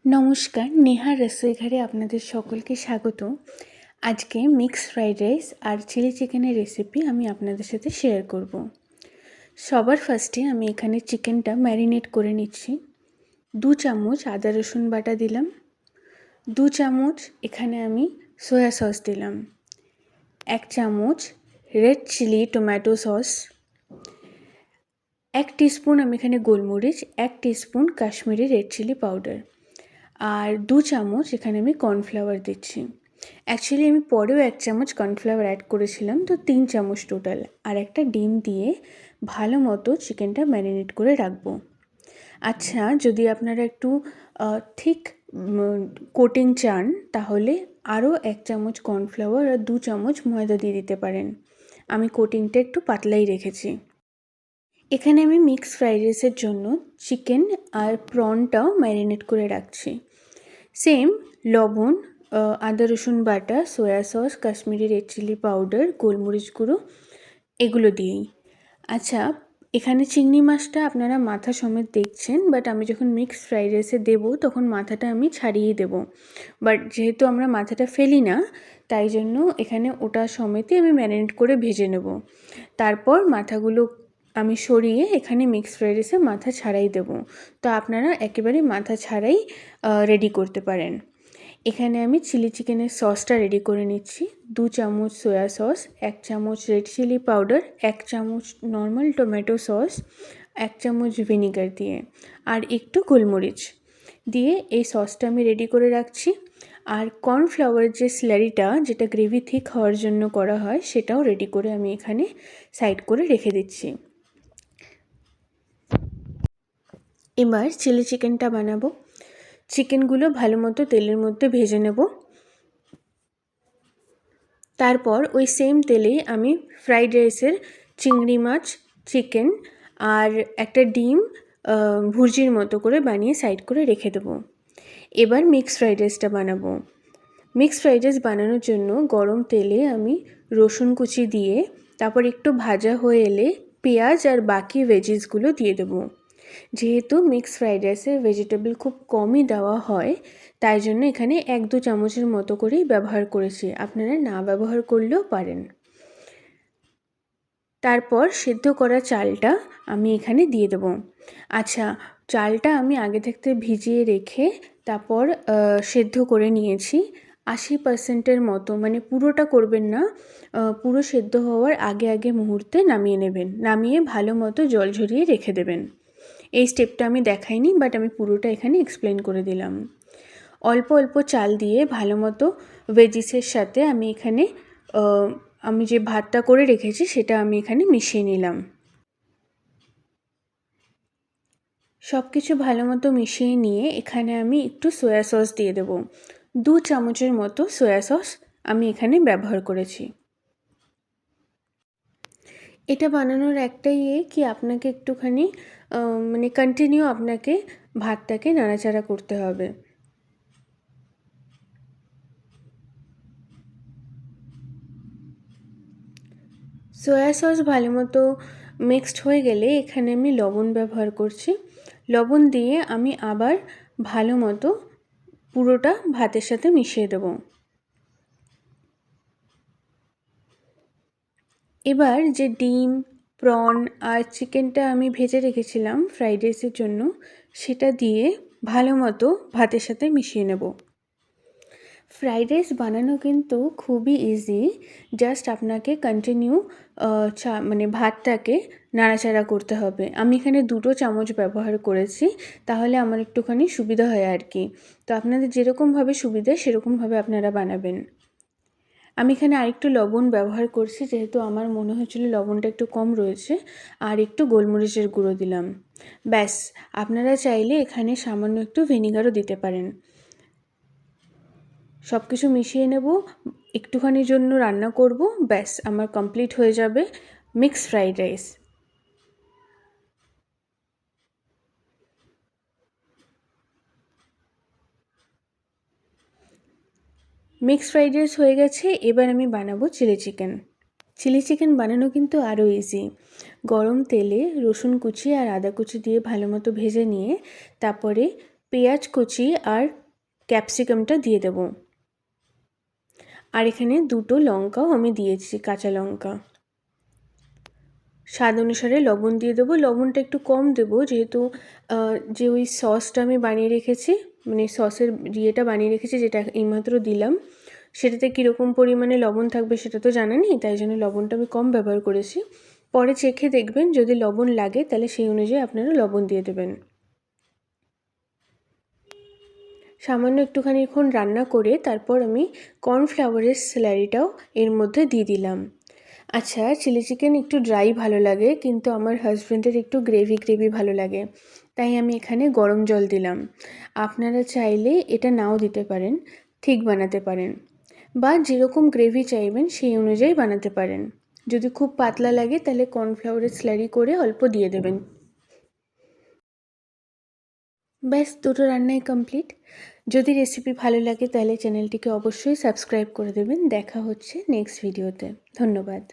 নমস্কার, নেহার রসোইঘরে আপনাদের সকলকে স্বাগত। আজকে মিক্সড ফ্রাইড রাইস আর চিলি চিকেনের রেসিপি আমি আপনাদের সাথে শেয়ার করব। সবার ফার্স্টে আমি এখানে চিকেনটা ম্যারিনেট করে নিচ্ছি। 2 চামচ আদা রসুন বাটা দিলাম, 2 চামচ এখানে আমি সয়া সস দিলাম, 1 চামচ red chilli tomato sauce, 1 teaspoon আমি এখানে গোলমরিচ, 1 teaspoon Kashmiri red chilli powder আর 2 চামচ এখানে আমি কর্নফ্লাওয়ার দিচ্ছি। অ্যাকচুয়ালি আমি পরেও 1 চামচ কর্নফ্লাওয়ার অ্যাড করেছিলাম, তো 3 চামচ টোটাল। আর একটা ডিম দিয়ে ভালো মতো চিকেনটা ম্যারিনেট করে রাখবো। আচ্ছা, যদি আপনারা একটু ঠিক কোটিং চান তাহলে আরও 1 চামচ কর্নফ্লাওয়ার আর 2 চামচ ময়দা দিয়ে দিতে পারেন। আমি কোটিংটা একটু পাতলাই রেখেছি। এখানে আমি মিক্স ফ্রাইড রাইসের জন্য চিকেন আর প্রনটাও ম্যারিনেট করে রাখছি। সেম লবণ, আদা রসুন বাটা, soya sauce, Kashmiri red chilli powder, গোলমরিচ গুঁড়ো এগুলো দিয়েই। আচ্ছা, এখানে চিংড়ি মাছটা আপনারা মাথা সমেত দেখছেন, বাট আমি যখন মিক্সড ফ্রাইড রাইসে দেবো তখন মাথাটা আমি ছাড়িয়েই দেবো। বাট যেহেতু আমরা মাথাটা ফেলি না, তাই জন্য এখানে ওটা সমেতই আমি ম্যারিনেট করে ভেজে নেব। তারপর মাথাগুলো আমি সরিয়ে এখানে মিক্সড ফ্রাইড রাইসে মাথা ছাড়াই দেবো। তো আপনারা একেবারে মাথা ছাড়াই রেডি করতে পারেন। এখানে আমি চিলি চিকেনের সসটা রেডি করে নিচ্ছি। 2 চামচ সয়া সস, 1 চামচ রেড চিলি পাউডার, 1 চামচ নর্মাল টমেটো সস, 1 চামচ ভিনিগার দিয়ে আর একটু গোলমরিচ দিয়ে এই সসটা আমি রেডি করে রাখছি। আর কর্নফ্লাওয়ারের যে স্লারিটা, যেটা গ্রেভি থিক হওয়ার জন্য করা হয়, সেটাও রেডি করে আমি এখানে সাইড করে রেখে দিচ্ছি। এবার চিলি চিকেনটা বানাবো। চিকেনগুলো ভালো মতো তেলের মধ্যে ভেজে নেব। তারপর ওই সেম তেলেই আমি ফ্রাইড রাইসের চিংড়ি মাছ, চিকেন আর একটা ডিম ভুর্জির মতো করে বানিয়ে সাইড করে রেখে দেবো। এবার মিক্সড ফ্রাইড রাইসটা বানাবো। মিক্সড ফ্রাইড রাইস বানানোর জন্য গরম তেলে আমি রসুন কুচি দিয়ে তারপর একটু ভাজা হয়ে এলে পেঁয়াজ আর বাকি ভেজিসগুলো দিয়ে দেবো। যেহেতু মিক্সড ফ্রাইড রাইসে ভেজিটেবল খুব কমই দেওয়া হয়, তাই জন্য এখানে 1-2 চামচের মতো করেই ব্যবহার করেছি। আপনারা না ব্যবহার করলেও পারেন। তারপর সেদ্ধ করা চালটা আমি এখানে দিয়ে দেবো। আচ্ছা, চালটা আমি আগে থাকতে ভিজিয়ে রেখে তারপর সেদ্ধ করে নিয়েছি 80%-এর মতো, মানে পুরোটা করবেন না, পুরো সেদ্ধ হওয়ার আগে মুহূর্তে নামিয়ে নেবেন। নামিয়ে ভালো মতো জল ঝরিয়ে রেখে দেবেন। এই স্টেপটা আমি দেখাইনি, বাট আমি পুরোটা এখানে এক্সপ্লেন করে দিলাম। অল্প অল্প চাল দিয়ে ভালো মতো ভেজিসের সাথে আমি এখানে আমি যে ভাতটা করে রেখেছি সেটা আমি এখানে মিশিয়ে নিলাম। সব কিছু ভালো মতো মিশিয়ে নিয়ে এখানে আমি একটু সয়া সস দিয়ে দেবো। 2 চামচের মতো সয়া সস আমি এখানে ব্যবহার করেছি। এটা বানানোর একটাই কি আপনাকে একটুখানি মানে কন্টিনিউ আপনাকে ভাতটাকে নাড়াচাড়া করতে হবে। সয়া সস ভালো মতো মিক্সড হয়ে গেলে এখানে আমি লবণ ব্যবহার করছি। লবণ দিয়ে আমি আবার ভালো মতো পুরোটা ভাতের সাথে মিশিয়ে দেব। এবার যে ডিম, প্রন আর চিকেনটা আমি ভেজে রেখেছিলাম ফ্রাইড রাইসের জন্য, সেটা দিয়ে ভালো মতো ভাতের সাথে মিশিয়ে নেব। ফ্রাইড রাইস বানানো কিন্তু খুবই ইজি। জাস্ট আপনাকে কন্টিনিউ মানে ভাতটাকে নাড়াচাড়া করতে হবে। আমি এখানে 2 চামচ ব্যবহার করেছি, তাহলে আমার একটুখানি সুবিধা হয় আর কি। তো আপনাদের যেরকমভাবে সুবিধা সেরকমভাবে আপনারা বানাবেন। আমি এখানে আরেকটু লবণ ব্যবহার করছি, যেহেতু আমার মনে হচ্ছিলো লবণটা একটু কম রয়েছে, আর একটু গোলমরিচের গুঁড়ো দিলাম। ব্যাস, আপনারা চাইলে এখানে সামান্য একটু ভিনিগারও দিতে পারেন। সব কিছু মিশিয়ে নেব, একটুখানির জন্য রান্না করব, ব্যাস আমার কমপ্লিট হয়ে যাবে mixed fried rice. Mixed fried rice হয়ে গেছে, এবার আমি বানাবো চিলি চিকেন। চিলি চিকেন বানানো কিন্তু আরও ইজি। গরম তেলে রসুন কুচি আর আদা কুচি দিয়ে ভালো মতো ভেজে নিয়ে তারপরে পেঁয়াজ কুচি আর ক্যাপসিকামটা দিয়ে দেব। আর এখানে 2টো লঙ্কাও আমি দিয়েছি, কাঁচা লঙ্কা। স্বাদ অনুসারে লবণ দিয়ে দেবো। লবণটা একটু কম দেবো, যেহেতু যে ওই সসটা আমি বানিয়ে রেখেছি, মানে সসের ইয়েটা বানিয়ে রেখেছি যেটা এইমাত্র দিলাম, সেটাতে কীরকম পরিমাণে লবণ থাকবে সেটা তো জানা নেই, তাই জন্য লবণটা আমি কম ব্যবহার করেছি। পরে চেখে দেখবেন, যদি লবণ লাগে তাহলে সেই অনুযায়ী আপনারা লবণ দিয়ে দেবেন। সামান্য একটুখানিক্ষণ রান্না করে তারপর আমি কর্নফ্লাওয়ারের স্যালারিটাও এর মধ্যে দিয়ে দিলাম। আচ্ছা, চিলি চিকেন একটু ড্রাই ভালো লাগে, কিন্তু আমার হাজব্যান্ডের একটু গ্রেভি গ্রেভি ভালো লাগে, তাই আমি এখানে গরম জল দিলাম। আপনারা চাইলে এটা নাও দিতে পারেন, ঠিক বানাতে পারেন, বা যেরকম গ্রেভি চাইবেন সেই অনুযায়ী বানাতে পারেন। যদি খুব পাতলা লাগে তাহলে কর্নফ্লাওয়ারের স্যালারি করে অল্প দিয়ে দেবেন। ব্যাস, দুটো রান্নাই কমপ্লিট। যদি রেসিপি ভালো লাগে তাহলে চ্যানেলটিকে অবশ্যই সাবস্ক্রাইব করে দেবেন। দেখা হচ্ছে নেক্সট ভিডিওতে। ধন্যবাদ।